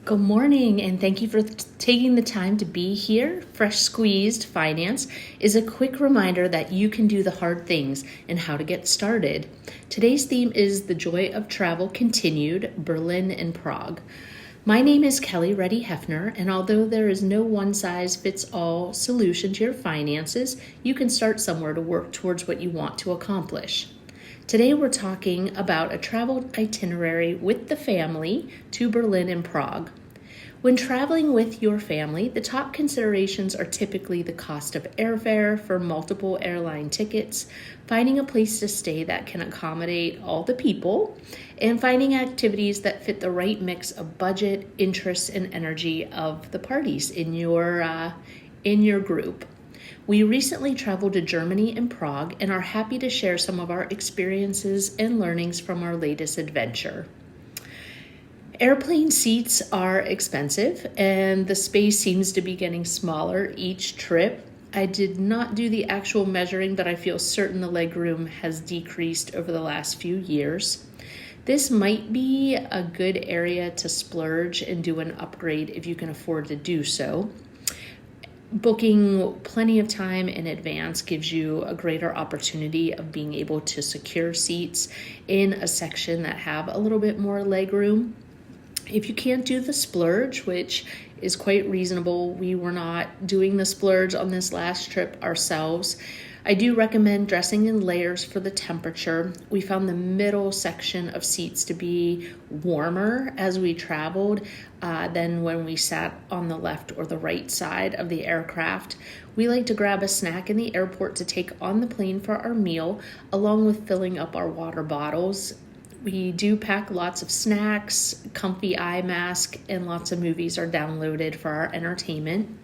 Good morning, and thank you for taking the time to be here. Fresh Squeezed Finance is a quick reminder that you can do the hard things and how to get started. Today's theme is The Joy of Travel Continued, Berlin and Prague. My name is Kelly Reddy-Heffner, and although there is no one-size-fits-all solution to your finances, you can start somewhere to work towards what you want to accomplish. Today we're talking about a travel itinerary with the family to Berlin and Prague. When traveling with your family, the top considerations are typically the cost of airfare for multiple airline tickets, finding a place to stay that can accommodate all the people, and finding activities that fit the right mix of budget, interests, and energy of the parties in your group. We recently traveled to Germany and Prague and are happy to share some of our experiences and learnings from our latest adventure. Airplane seats are expensive and the space seems to be getting smaller each trip. I did not do the actual measuring, but I feel certain the legroom has decreased over the last few years. This might be a good area to splurge and do an upgrade if you can afford to do so. Booking plenty of time in advance gives you a greater opportunity of being able to secure seats in a section that have a little bit more legroom. If you can't do the splurge, which is quite reasonable, we were not doing the splurge on this last trip ourselves. I do recommend dressing in layers for the temperature. We found the middle section of seats to be warmer as we traveled than when we sat on the left or the right side of the aircraft. We like to grab a snack in the airport to take on the plane for our meal, along with filling up our water bottles. We do pack lots of snacks, comfy eye mask, and lots of movies are downloaded for our entertainment.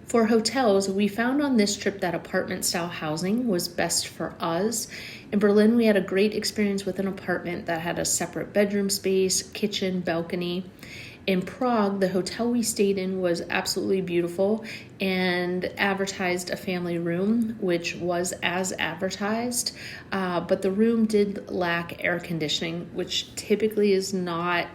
For hotels, we found on this trip that apartment-style housing was best for us. In Berlin, we had a great experience with an apartment that had a separate bedroom space, kitchen, balcony. In Prague, the hotel we stayed in was absolutely beautiful and advertised a family room, which was as advertised, but the room did lack air conditioning, which typically is not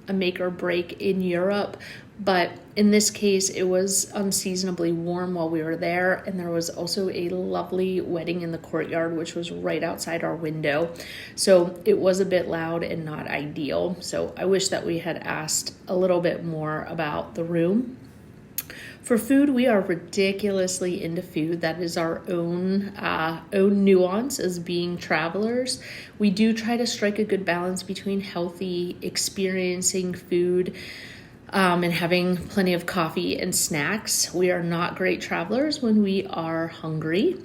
a make or break in Europe, but in this case it was unseasonably warm while we were there, and there was also a lovely wedding in the courtyard which was right outside our window, so it was a bit loud and not ideal. So I wish that we had asked a little bit more about the room. For food, we are ridiculously into food. That is our own nuance as being travelers. We do try to strike a good balance between healthy, experiencing food, and having plenty of coffee and snacks. We are not great travelers when we are hungry.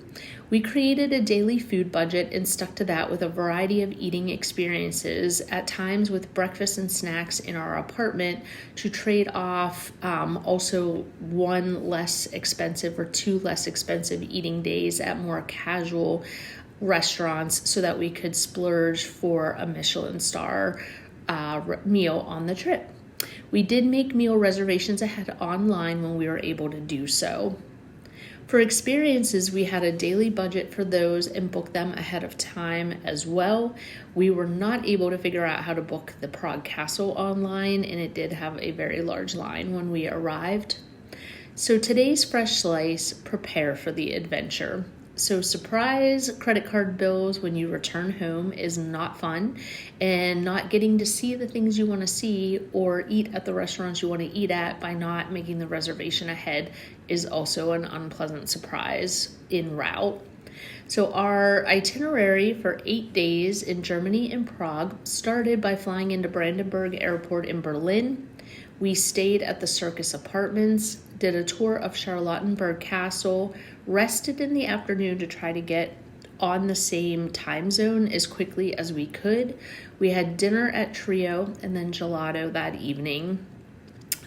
We created a daily food budget and stuck to that with a variety of eating experiences, at times with breakfast and snacks in our apartment to trade off also one less expensive or two less expensive eating days at more casual restaurants so that we could splurge for a Michelin star meal on the trip. We did make meal reservations ahead online when we were able to do so. For experiences, we had a daily budget for those and booked them ahead of time as well. We were not able to figure out how to book the Prague Castle online, and it did have a very large line when we arrived. So today's fresh slice, prepare for the adventure. So surprise credit card bills when you return home is not fun, and not getting to see the things you want to see or eat at the restaurants you want to eat at by not making the reservation ahead is also an unpleasant surprise en route. So our itinerary for 8 days in Germany and Prague started by flying into Brandenburg Airport in Berlin. We stayed at the Circus Apartments, did a tour of Charlottenburg Castle, rested in the afternoon to try to get on the same time zone as quickly as we could. We had dinner at Trio and then gelato that evening.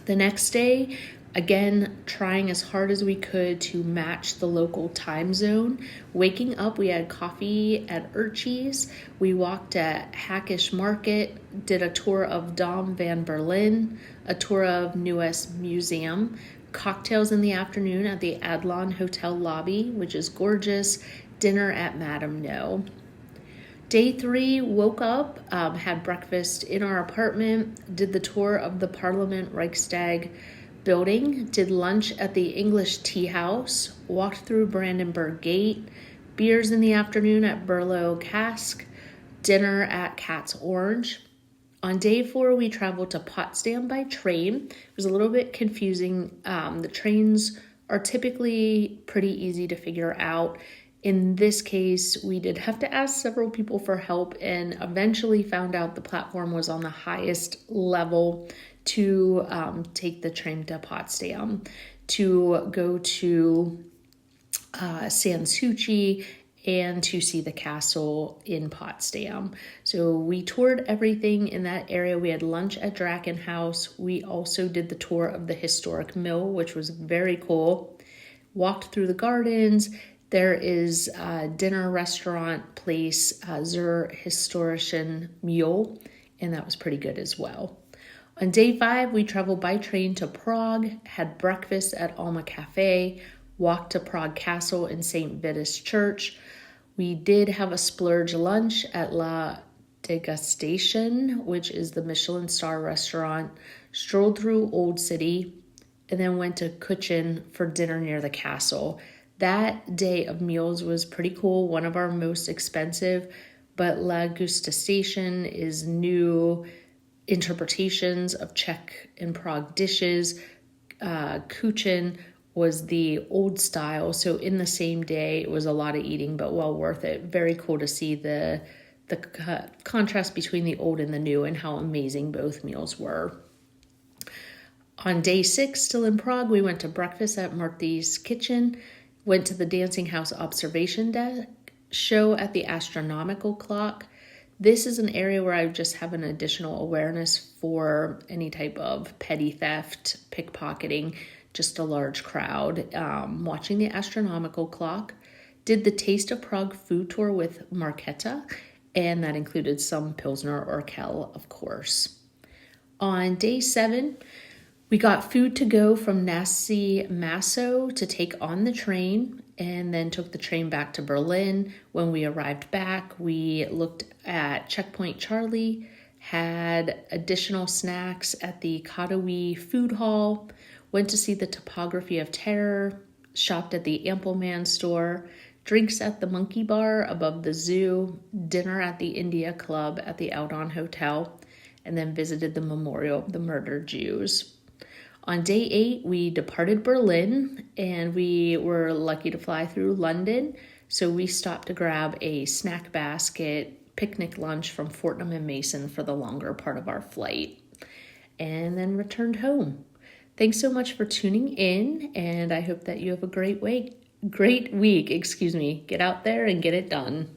The next day, again, trying as hard as we could to match the local time zone. Waking up, we had coffee at Urchi's. We walked at Hackisch Market, did a tour of Dom van Berlin, a tour of Neues Museum, cocktails in the afternoon at the Adlon Hotel lobby, which is gorgeous, dinner at Madame No. Day 3, woke up, had breakfast in our apartment, did the tour of the Parliament Reichstag building, did lunch at the English Tea House, walked through Brandenburg Gate, beers in the afternoon at Berlo Cask, dinner at Cat's Orange. On day 4, we traveled to Potsdam by train. It was a little bit confusing. The trains are typically pretty easy to figure out. In this case, we did have to ask several people for help and eventually found out the platform was on the highest level to take the train to Potsdam to go to Sanssouci and to see the castle in Potsdam. So we toured everything in that area. We had lunch at Drachenhaus. We also did the tour of the historic mill, which was very cool. Walked through the gardens. There is a dinner restaurant place, Zur Historischen Mühle, and that was pretty good as well. On day 5, we traveled by train to Prague, had breakfast at Alma Cafe, walked to Prague Castle and St. Vitus Church. We did have a splurge lunch at La Degustation, which is the Michelin star restaurant, strolled through Old City, and then went to Kuchen for dinner near the castle. That day of meals was pretty cool, one of our most expensive, but La Gustation is new interpretations of Czech and Prague dishes. Kuchen was the old style, so in the same day, it was a lot of eating, but well worth it. Very cool to see the contrast between the old and the new and how amazing both meals were. On day 6, still in Prague, we went to breakfast at Marty's Kitchen, went to the Dancing House observation deck, show at the astronomical clock. This is an area where I just have an additional awareness for any type of petty theft, pickpocketing, just a large crowd. Watching the astronomical clock, did the Taste of Prague food tour with Marketa, and that included some Pilsner or Kel, of course. On day 7, we got food to go from Nasi Maso to take on the train and then took the train back to Berlin. When we arrived back, we looked at Checkpoint Charlie, had additional snacks at the Kadawi Food Hall, went to see the Topography of Terror, shopped at the Ampleman store, drinks at the Monkey Bar above the zoo, dinner at the India Club at the Eldon Hotel, and then visited the Memorial of the Murdered Jews. On day 8, we departed Berlin, and we were lucky to fly through London, so we stopped to grab a snack basket, picnic lunch from Fortnum and Mason for the longer part of our flight, and then returned home. Thanks so much for tuning in, and I hope that you have a great week. Get out there and get it done.